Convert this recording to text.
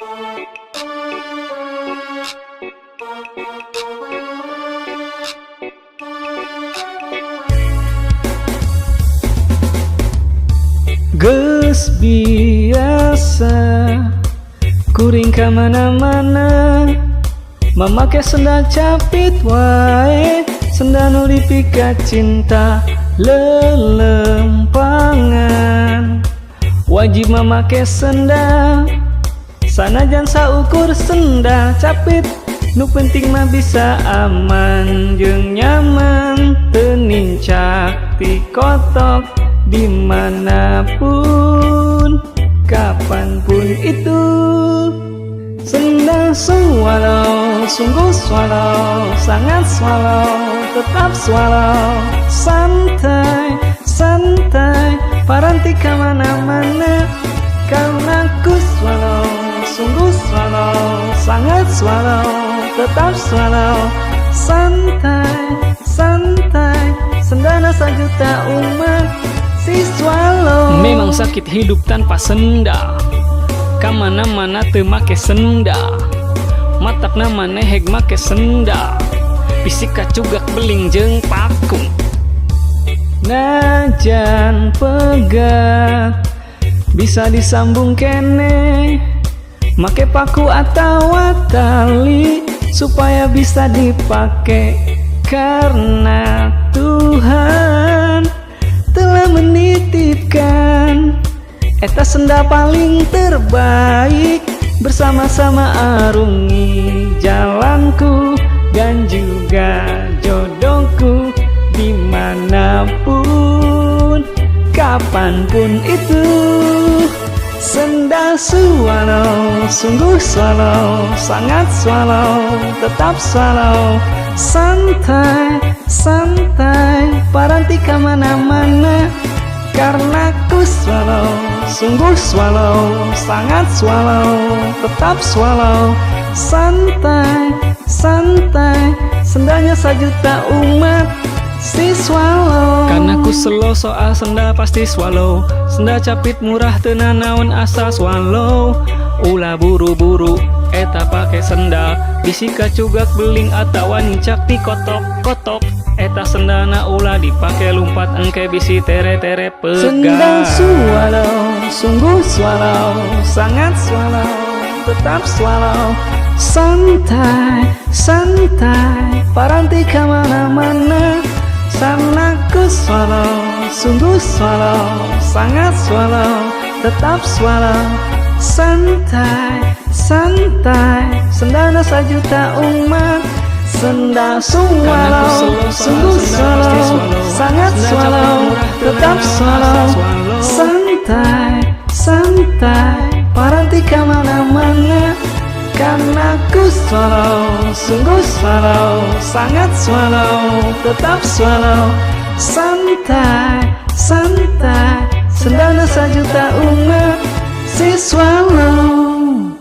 Geus biasa kuring kamana-mana, memakai sendal capit wae, sendal nu dipika cinta lelempangan. Wajib memakai sendal, sanajan saukur sendal capit, nu penting mah bisa aman jeung nyaman, teu nincak ti kotok dimanapun, kapanpun itu. Sendal swallow, sungguh swallow, sangat swallow, tetap swallow. Santai, santai, paranti kamana-mana, karena ku swallow, sungguh swallow, sangat swallow, tetap swallow. Santai, santai, sendana sajuta umat si swallow. Memang sakit hidup tanpa sendal, kamana-mana teu make sendal, matakna maneheg make sendal, bisik kacugak beling jeung paku. Najan pegat bisa disambung kene, make paku atawa tali supaya bisa dipake, karena Tuhan telah menitipkan eta sendal paling terbaik, bersama-sama arungi jalanku dan juga jodohku, dimanapun, kapanpun itu. Sendal swallow, sungguh swallow, sangat swallow, tetap swallow. Santai, santai, paranti kamana-mana, karena ku swallow, sungguh swallow, sangat swallow, tetap swallow. Santai, santai, sendalnya sajuta umat si swallow. Karena ku slow soal sendal pasti swallow, sendal capit murah tenan naon asa swallow. Ulah buru-buru eta pake sendal, bisi kacugak beling atawa nincak ti kotok-kotok. Eta sendalna ulah dipake lumpat engke bisi tere-tere pegang. Sendal swallow, sungguh swallow, sangat swallow, tetap swallow. Santai, santai, paranti kamana-mana, sana ku swallow, sungguh swallow, sangat swallow, tetap swallow. Santai, santai, sendalna sajuta umat. Sendal swallow, sungguh swallow, sangat swallow, tetap swallow. Santai, santai, paranti kamana-mana, karena ku swallow, sungguh swallow, sangat swallow, tetap swallow. Santai, santai, sendalna sajuta umat si swallow.